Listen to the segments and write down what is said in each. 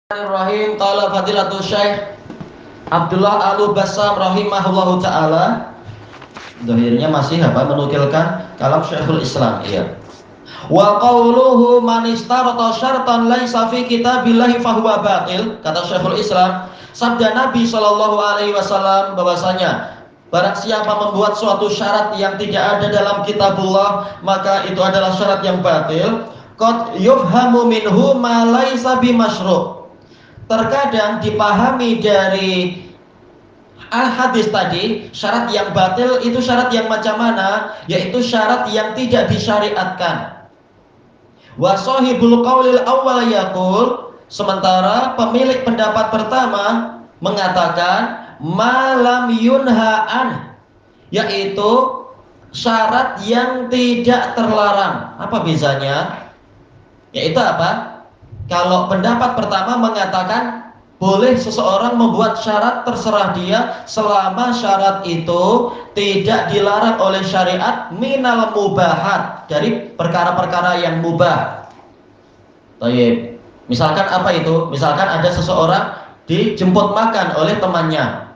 Bismillahirrahmanirrahim. Qala Fadilatul Syekh Abdullah Al-Bassam rahimahullahu taala. Dohirnya masih menukilkan kalam Syekhul Islam. Iya. Wa qawluhu man istarata syartan laisa fi kitabillahi fahuwa batil. Kata Syekhul Islam, sabda Nabi sallallahu alaihi wasallam bahwasanya barang siapa membuat suatu syarat yang tidak ada dalam kitabullah, maka itu adalah syarat yang batil. Qad yufhamu minhu ma laisa bimasyru'. Terkadang dipahami dari hadis tadi, syarat yang batil itu syarat yang macam mana? Yaitu syarat yang tidak disyariatkan. Wa sahibul qaulil awwal yaqul, sementara pemilik pendapat pertama mengatakan malam yunhaan, yaitu syarat yang tidak terlarang. Apa bezanya? Yaitu apa? Kalau pendapat pertama mengatakan boleh seseorang membuat syarat terserah dia selama syarat itu tidak dilarang oleh syariat minal mubahat, dari perkara-perkara yang mubah. Baik. Misalkan apa itu? Misalkan ada seseorang dijemput makan oleh temannya.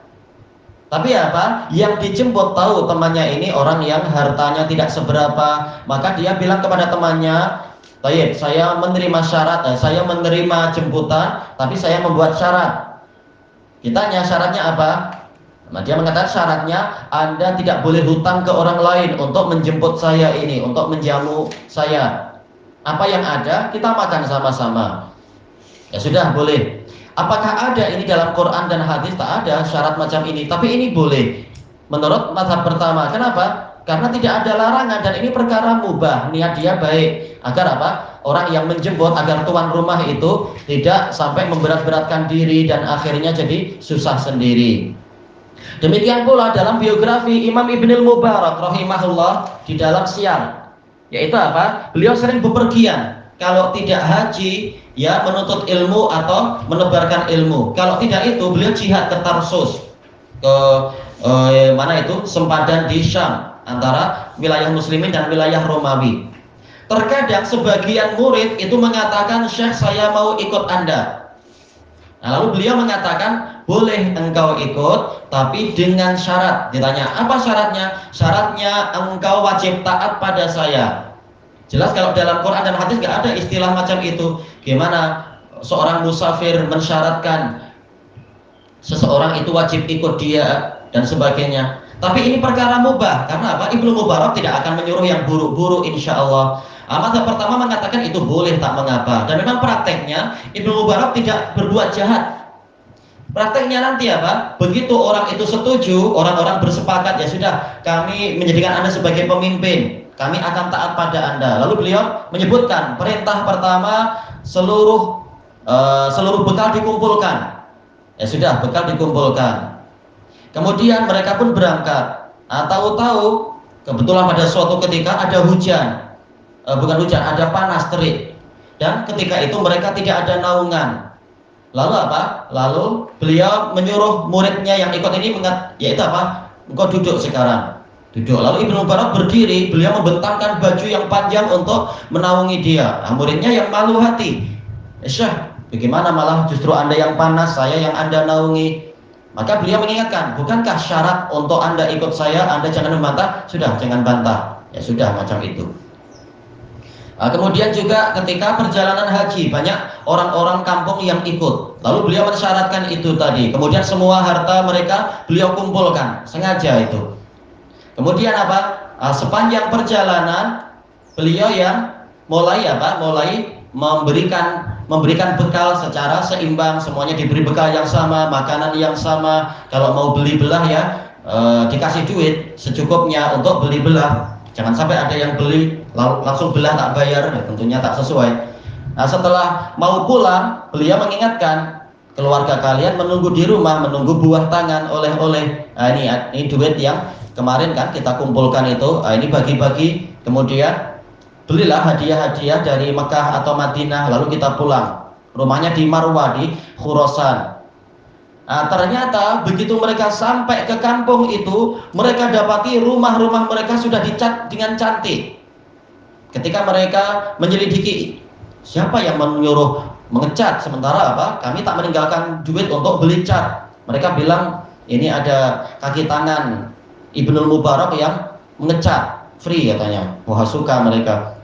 Tapi apa? Yang dijemput tahu temannya ini orang yang hartanya tidak seberapa, maka dia bilang kepada temannya, baik, saya menerima syarat, saya menerima jemputan, tapi saya membuat syarat. Kita tanya syaratnya apa? Nah, dia mengatakan syaratnya Anda tidak boleh hutang ke orang lain untuk menjemput saya ini, untuk menjamu saya. Apa yang ada, kita makan sama-sama. Ya sudah, boleh. Apakah ada ini dalam Quran dan hadis? Tak ada syarat macam ini, tapi ini boleh. Menurut mazhab pertama. Kenapa? Karena tidak ada larangan dan ini perkara mubah, niat dia baik. Agar apa? Orang yang menjemput, agar tuan rumah itu tidak sampai memberat-beratkan diri dan akhirnya jadi susah sendiri. Demikian pula dalam biografi Imam Ibnul Mubarak rahimahullah di dalam Siyar, yaitu apa? Beliau sering bepergian. Kalau tidak haji, ya menuntut ilmu atau menebarkan ilmu. Kalau tidak itu, beliau jihad ke Tarsus, ke mana itu? Sempadan di Syam, antara wilayah muslimin dan wilayah Romawi. Terkadang sebagian murid itu mengatakan, Syekh, saya mau ikut Anda. Nah, lalu beliau mengatakan, boleh engkau ikut, tapi dengan syarat. Ditanya, apa syaratnya? Syaratnya engkau wajib taat pada saya. Jelas kalau dalam Quran dan hadis nggak ada istilah macam itu. Gimana seorang musafir mensyaratkan seseorang itu wajib ikut dia dan sebagainya. Tapi ini perkara mubah. Karena apa? Ibnu Mubarak tidak akan menyuruh yang buruk-buruk, insya Allah. Mazhab pertama mengatakan itu boleh, tak mengapa. Dan memang prakteknya Ibnu Mubarak tidak berbuat jahat. Prakteknya nanti apa? Begitu orang itu setuju, orang-orang bersepakat, ya sudah, kami menjadikan Anda sebagai pemimpin, kami akan taat pada Anda. Lalu beliau menyebutkan perintah pertama, seluruh bekal dikumpulkan. Ya sudah, bekal dikumpulkan. Kemudian mereka pun berangkat. Tahu-tahu kebetulan pada suatu ketika ada hujan. Bukan hujan, ada panas terik. Dan ketika itu mereka tidak ada naungan. Lalu apa? Lalu beliau menyuruh muridnya yang ikut ini yaitu apa? Engkau duduk sekarang. Duduk. Lalu Ibnu Mubarak berdiri, beliau membentangkan baju yang panjang untuk menaungi dia. Nah, muridnya yang malu hati. Syekh, bagaimana malah justru Anda yang panas, saya yang Anda naungi? Maka beliau mengingatkan, bukankah syarat untuk Anda ikut saya, Anda jangan membantah? Sudah, jangan bantah. Ya sudah, macam itu. Kemudian juga ketika perjalanan haji, banyak orang-orang kampung yang ikut. Lalu beliau mensyaratkan itu tadi. Kemudian semua harta mereka beliau kumpulkan, sengaja itu. Kemudian apa? Sepanjang perjalanan beliau yang mulai memberikan bekal secara seimbang. Semuanya diberi bekal yang sama, makanan yang sama. Kalau mau beli belah ya dikasih duit secukupnya untuk beli belah. Jangan sampai ada yang beli langsung belah tak bayar, ya, tentunya tak sesuai. Nah, setelah mau pulang, beliau mengingatkan, keluarga kalian menunggu di rumah, menunggu buah tangan, oleh-oleh. Nah, ini duit yang kemarin kan kita kumpulkan itu. Nah, ini bagi-bagi. Kemudian belilah hadiah-hadiah dari Mekah atau Madinah, lalu kita pulang. Rumahnya di Marwah, di Khurasan. Nah, ternyata begitu mereka sampai ke kampung itu, mereka dapati rumah-rumah mereka sudah dicat dengan cantik. Ketika mereka menyelidiki, siapa yang menyuruh mengecat, sementara apa? Kami tak meninggalkan duit untuk beli cat. Mereka bilang ini ada kaki tangan Ibnul Mubarak yang mengecat, free katanya. Wah, suka mereka.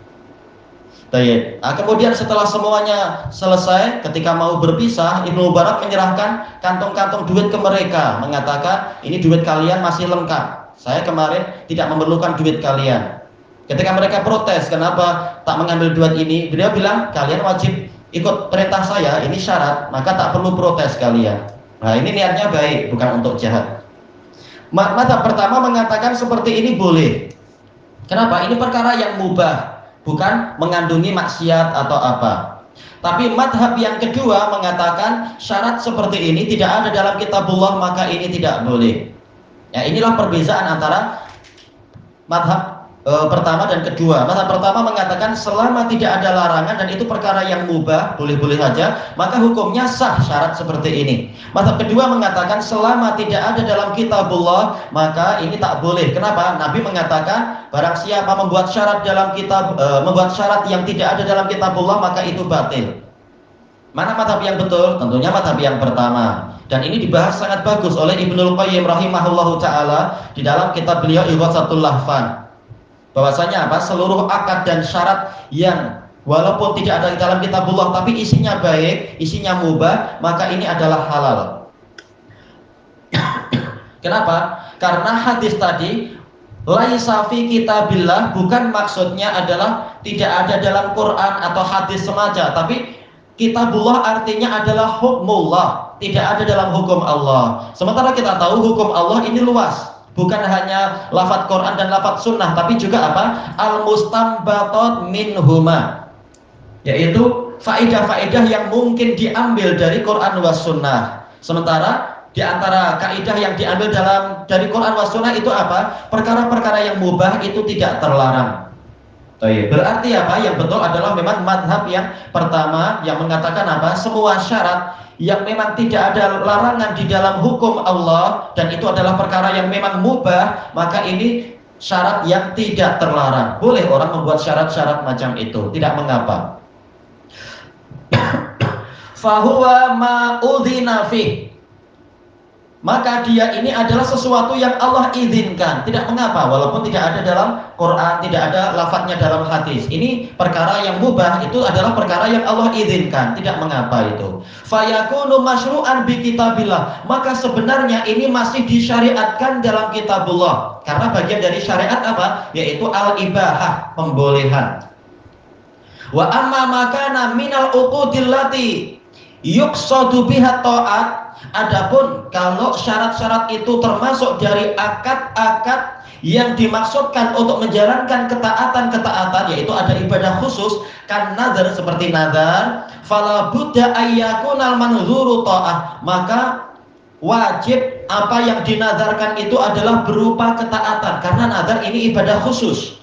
Baik. Nah, kemudian setelah semuanya selesai, ketika mau berpisah, Ibnu Mubarak menyerahkan kantong-kantong duit ke mereka, mengatakan ini duit kalian masih lengkap. Saya kemarin tidak memerlukan duit kalian. Ketika mereka protes, kenapa tak mengambil duit ini? Beliau bilang, kalian wajib ikut perintah saya, ini syarat, maka tak perlu protes kalian. Nah, ini niatnya baik, bukan untuk jahat. Mazhab pertama mengatakan seperti ini boleh. Kenapa? Ini perkara yang mubah, bukan mengandungi maksiat atau apa. Tapi madhab yang kedua mengatakan syarat seperti ini tidak ada dalam kitabullah, maka ini tidak boleh. Ya, inilah perbedaan antara madhab pertama dan kedua. Madhab pertama mengatakan selama tidak ada larangan dan itu perkara yang mubah, boleh-boleh saja, maka hukumnya sah syarat seperti ini. Madhab kedua mengatakan selama tidak ada dalam kitabullah, maka ini tak boleh. Kenapa? Nabi mengatakan barang siapa membuat syarat dalam kitab, membuat syarat yang tidak ada dalam kitabullah, maka itu batil. Mana madhab yang betul? Tentunya madhab yang pertama. Dan ini dibahas sangat bagus oleh Ibnul Qayyim rahimahullahu ta'ala di dalam kitab beliau Ighatsatul Lahfan. Bahwasanya apa? Seluruh akad dan syarat yang walaupun tidak ada di dalam kitabullah tapi isinya baik, isinya mubah, maka ini adalah halal. Kenapa? Karena hadis tadi laisa fi kitabillah bukan maksudnya adalah tidak ada dalam Quran atau hadis semacam, tapi kitabullah artinya adalah hukmullah, tidak ada dalam hukum Allah. Sementara kita tahu hukum Allah ini luas. Bukan hanya lafadz Quran dan lafadz sunnah, tapi juga apa? Al-mustanbatot minhuma, yaitu faedah-faedah yang mungkin diambil dari Quran was sunnah. Sementara di antara kaidah yang diambil dari Quran was sunnah itu apa? Perkara-perkara yang mubah itu tidak terlarang. Berarti apa? Yang betul adalah memang madhab yang pertama yang mengatakan apa? Semua syarat yang memang tidak ada larangan di dalam hukum Allah dan itu adalah perkara yang memang mubah, maka ini syarat yang tidak terlarang. Boleh orang membuat syarat-syarat macam itu, tidak mengapa. Fahuwa ma'udhina fih, maka dia ini adalah sesuatu yang Allah izinkan, tidak mengapa walaupun tidak ada dalam Quran, tidak ada lafadznya dalam hadis. Ini perkara yang mubah, itu adalah perkara yang Allah izinkan, tidak mengapa itu. Fayakunu masyru'an bi kitabillah, maka sebenarnya ini masih disyariatkan dalam kitabullah, karena bagian dari syariat apa? Yaitu al-ibahah, pembolehan. Wa amma makana minal uqudillati yuqsadu biha ta'at, adapun kalau syarat-syarat itu termasuk dari akad-akad yang dimaksudkan untuk menjalankan ketaatan-ketaatan, yaitu ada ibadah khusus kan nazar, seperti nazar, fala budda ayyakunal manzuru ta'ah, maka wajib apa yang dinazarkan itu adalah berupa ketaatan, karena nazar ini ibadah khusus.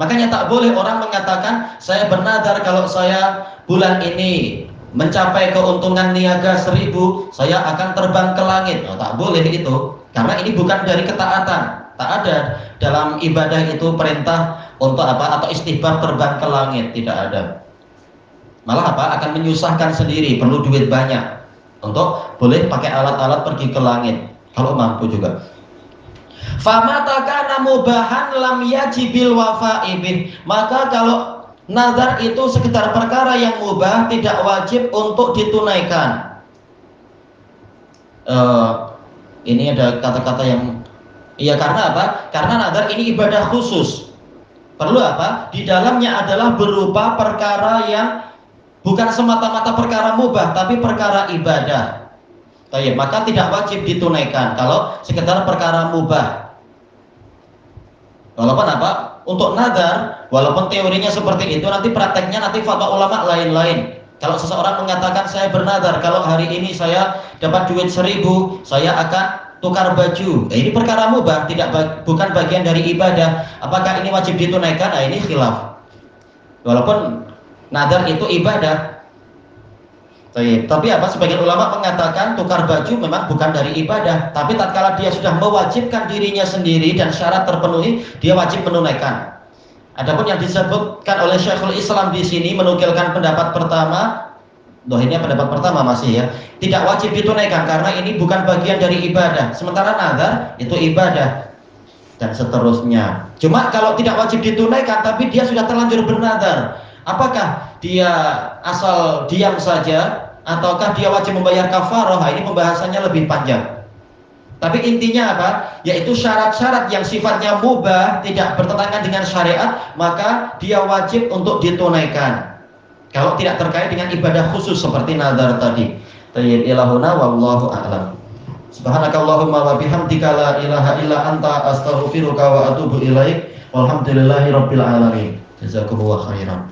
Makanya tak boleh orang mengatakan saya bernazar kalau saya bulan ini mencapai keuntungan niaga 1000, saya akan terbang ke langit. Oh, tak boleh itu, karena ini bukan dari ketaatan. Tak ada dalam ibadah itu perintah untuk apa? Atau istihbab terbang ke langit, tidak ada. Malah apa? Akan menyusahkan sendiri, perlu duit banyak untuk boleh pakai alat-alat pergi ke langit kalau mampu juga. Famataka mubahan lam yajibil wafaibin, maka kalau nazar itu sekedar perkara yang mubah, tidak wajib untuk ditunaikan. Ini ada kata-kata yang iya, karena apa? Karena nazar ini ibadah khusus. Perlu apa? Di dalamnya adalah berupa perkara yang bukan semata-mata perkara mubah, tapi perkara ibadah. Maka tidak wajib ditunaikan kalau sekedar perkara mubah. Walaupun apa? Untuk nazar, walaupun teorinya seperti itu, nanti prakteknya nanti fatwa ulama lain-lain. Kalau seseorang mengatakan saya bernazar kalau hari ini saya dapat duit 1000, saya akan tukar baju. Ini perkara mubah, bukan bagian dari ibadah. Apakah ini wajib ditunaikan? Nah, ini khilaf. Walaupun nazar itu ibadah. Tapi apa? Sebagian ulama mengatakan tukar baju memang bukan dari ibadah, tapi tatkala dia sudah mewajibkan dirinya sendiri dan syarat terpenuhi, dia wajib menunaikan. Adapun yang disebutkan oleh Syekhul Islam di sini menukilkan pendapat pertama, Dohirnya pendapat pertama masih ya, tidak wajib ditunaikan karena ini bukan bagian dari ibadah. Sementara nazar itu ibadah dan seterusnya. Cuma kalau tidak wajib ditunaikan tapi dia sudah terlanjur bernazar, apakah dia asal diam saja ataukah dia wajib membayar kafarah? Ini pembahasannya lebih panjang. Tapi intinya apa? Yaitu syarat-syarat yang sifatnya mubah, tidak bertentangan dengan syariat, maka dia wajib untuk ditunaikan. Kalau tidak terkait dengan ibadah khusus seperti nazar tadi. Tayyib ilahuna wallahu a'lam. Subhanakallahumma wa bihamdika la ilaha illa anta astaghfiruka wa atubu ilaik. Walhamdulillahi rabbil alamin. Jazakumullahu khairan.